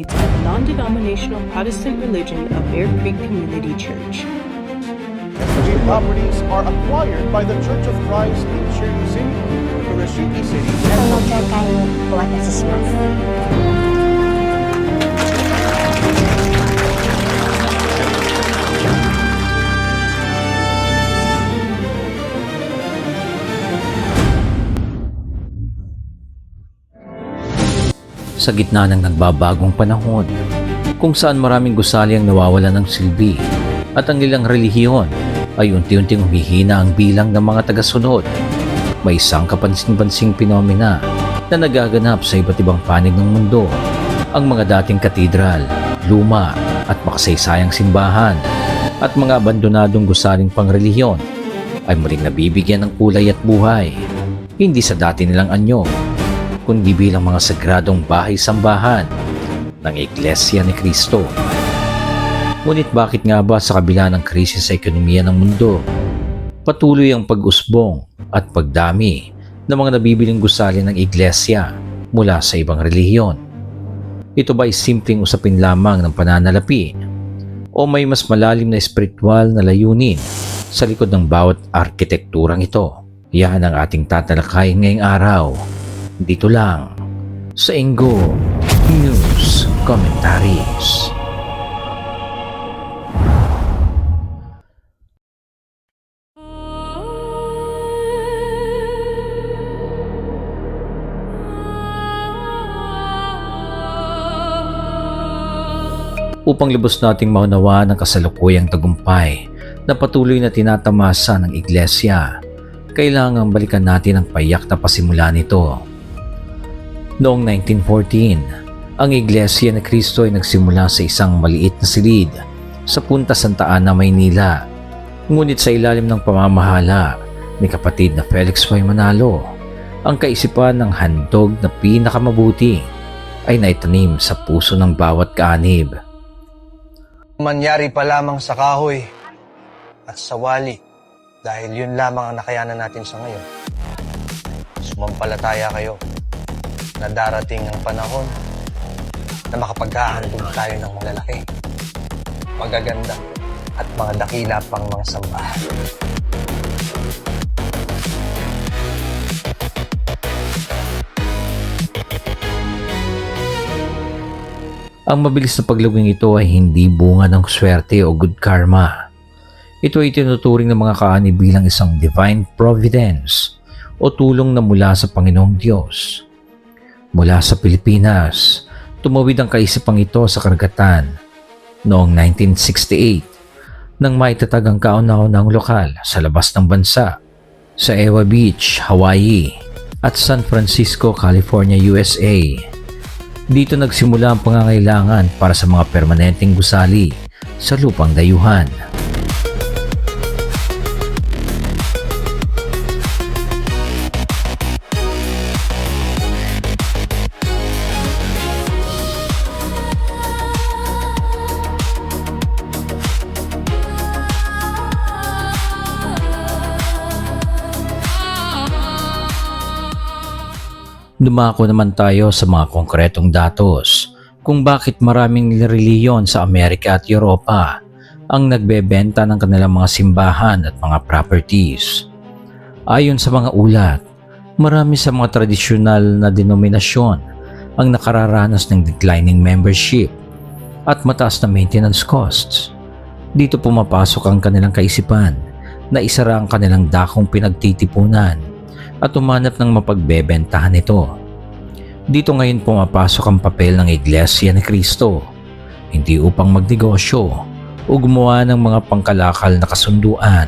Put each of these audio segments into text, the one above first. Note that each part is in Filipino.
of the non-denominational Protestant religion of Bear Creek Community Church. The properties are acquired by the Church of Christ in Cherry City, Kurashiki City, and Pamagka kayo buwan na sa Smurf. Sa gitna ng nagbabagong panahon, kung saan maraming gusali ang nawawalan ng silbi at ang ilang relihiyon ay unti-unting humihina ang bilang ng mga tagasunod, may isang kapansin-pansing pinomena na nagaganap sa iba't ibang panig ng mundo. Ang mga dating katedral, luma at makasaysayang simbahan at mga abandonadong gusaling pangrelihiyon ay muling nabibigyan ng kulay at buhay, hindi sa dati nilang anyo, kundi bilang mga sagradong bahay-sambahan ng Iglesia ni Cristo. Ngunit bakit nga ba sa kabila ng krisis sa ekonomiya ng mundo, patuloy ang pag-usbong at pagdami ng mga nabibiling gusali ng Iglesia mula sa ibang relihiyon? Ito ba ay simpleng usapin lamang ng pananalapi o may mas malalim na espiritual na layunin sa likod ng bawat arkitekturang ito? Yan ang ating tatalakayin ngayong araw, dito lang sa Enggo News Commentaries. Upang lubos nating maunawaan ang kasalukuyang tagumpay na patuloy na tinatamasa ng Iglesia, kailangang balikan natin ang payak na pasimula nito. Noong 1914, ang Iglesia ni Cristo ay nagsimula sa isang maliit na silid sa Punta Santa Ana, Maynila. Ngunit sa ilalim ng pamamahala ni kapatid na Felix Y. Manalo, ang kaisipan ng handog na pinakamabuti ay naitanim sa puso ng bawat kaanib. Manyari pa lamang sa kahoy at sa wali dahil yun lamang ang nakayanan natin sa ngayon. Sumampalataya kayo na darating ang panahon na makapaghahandog tayo ng malalaki, magaganda at mga dakila pang mga sambahan. Ang mabilis na paglawing ito ay hindi bunga ng swerte o good karma. Ito ay tinuturing ng mga kaanib bilang isang divine providence o tulong na mula sa Panginoong Diyos. Mula sa Pilipinas, tumawid ang kaisipang ito sa karagatan noong 1968 nang maitatag ang kauna-unahang lokal sa labas ng bansa sa Ewa Beach, Hawaii at San Francisco, California, USA. Dito nagsimula ang pangangailangan para sa mga permanenteng gusali sa lupang dayuhan. Dumako naman tayo sa mga konkretong datos kung bakit maraming relihiyon sa Amerika at Europa ang nagbebenta ng kanilang mga simbahan at mga properties. Ayon sa mga ulat, marami sa mga tradisyonal na denominasyon ang nakararanas ng declining membership at mataas na maintenance costs. Dito pumapasok ang kanilang kaisipan na isara ang kanilang dakong pinagtitipunan at umanap ng mapagbebentahan ito. Dito ngayon pumapasok ang papel ng Iglesia ni Cristo, hindi upang magnegosyo o gumawa ng mga pangkalakal na kasunduan,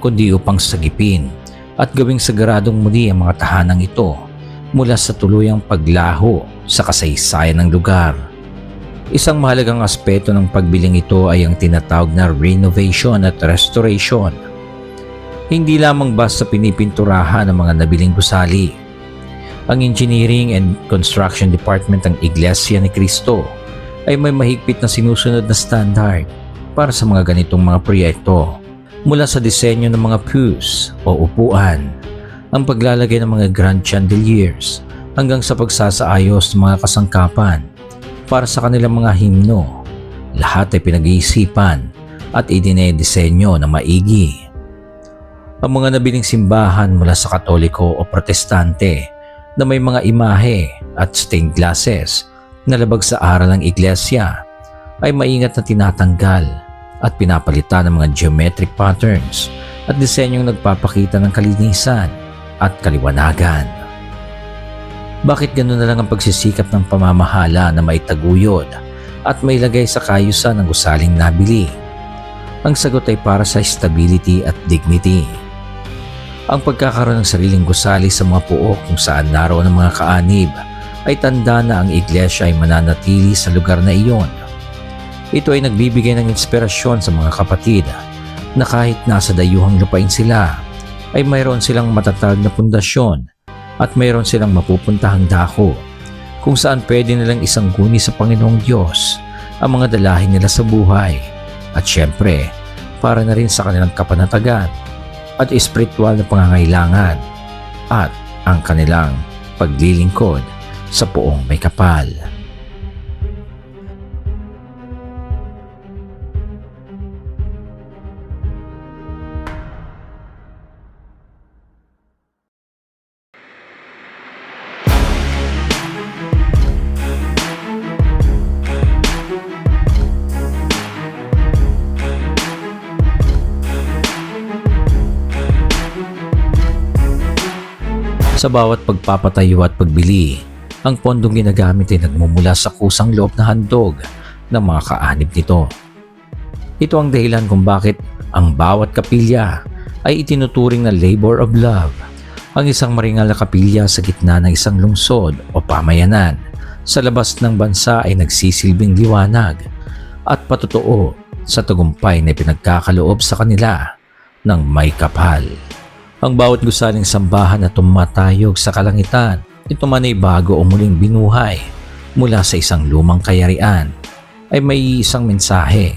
kundi upang sagipin at gawing sagaradong muli ang mga tahanang ito mula sa tuluyang paglaho sa kasaysayan ng lugar. Isang mahalagang aspeto ng pagbiling ito ay ang tinatawag na renovation at restoration. Hindi lamang basta pinipinturahan ang mga nabiling gusali. Ang Engineering and Construction Department ng Iglesia ni Cristo ay may mahigpit na sinusunod na standard para sa mga ganitong mga proyekto, mula sa disenyo ng mga pews o upuan, ang paglalagay ng mga grand chandeliers, hanggang sa pagsasaayos ng mga kasangkapan para sa kanilang mga himno. Lahat ay pinag-iisipan at idinedisenyo na maigi. Ang mga nabiling simbahan mula sa Katoliko o Protestante na may mga imahe at stained glasses na labag sa aral ng iglesia ay maingat na tinatanggal at pinapalitan ng mga geometric patterns at disenyong nagpapakita ng kalinisan at kaliwanagan. Bakit ganoon na lang ang pagsisikap ng pamamahala na maitaguyod at mailagay sa kayusan ng gusaling nabili? Ang sagot ay para sa stability at dignity. Ang pagkakaroon ng sariling gusali sa mga puok kung saan naroon ang mga kaanib ay tanda na ang iglesia ay mananatili sa lugar na iyon. Ito ay nagbibigay ng inspirasyon sa mga kapatid na kahit nasa dayuhang lupain sila ay mayroon silang matatag na pundasyon at mayroon silang mapupuntahang dako kung saan pwede nilang isangguni sa Panginoong Diyos ang mga dalahin nila sa buhay at syempre para na rin sa kanilang kapanatagan at espiritual na pangangailangan at ang kanilang paglilingkod sa Poong May Kapal. Sa bawat pagpapatayo at pagbili, ang pondong ginagamit ay nagmumula sa kusang loob na handog ng mga kaanib nito. Ito ang dahilan kung bakit ang bawat kapilya ay itinuturing na labor of love. Ang isang maringal na kapilya sa gitna ng isang lungsod o pamayanan sa labas ng bansa ay nagsisilbing liwanag at patotoo sa tagumpay na pinagkakaloob sa kanila ng may kapal. Ang bawat gusaling sambahan na tumatayog sa kalangitan, ito man ay bago o muling binuhay mula sa isang lumang kayarian, ay may isang mensahe.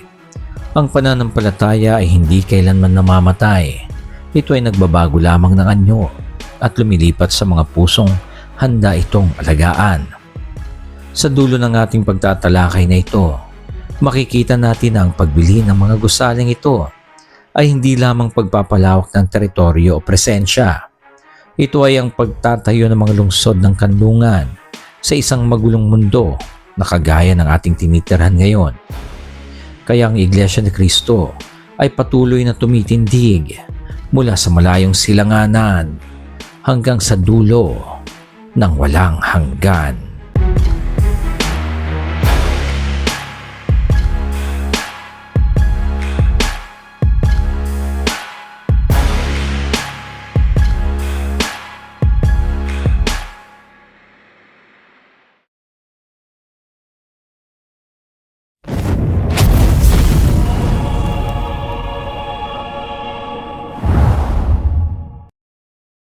Ang pananampalataya ay hindi kailanman namamatay. Ito ay nagbabago lamang ng anyo at lumilipat sa mga pusong handa itong alagaan. Sa dulo ng ating pagtatalakay na ito, makikita natin na ang pagbili ng mga gusaling ito ay hindi lamang pagpapalawak ng teritoryo o presensya. Ito ay ang pagtatayo ng mga lungsod ng kanlungan sa isang magulong mundo na kagaya ng ating tinitirhan ngayon. Kaya ang Iglesia ni Cristo ay patuloy na tumitindig mula sa malayong silanganan hanggang sa dulo ng walang hanggan.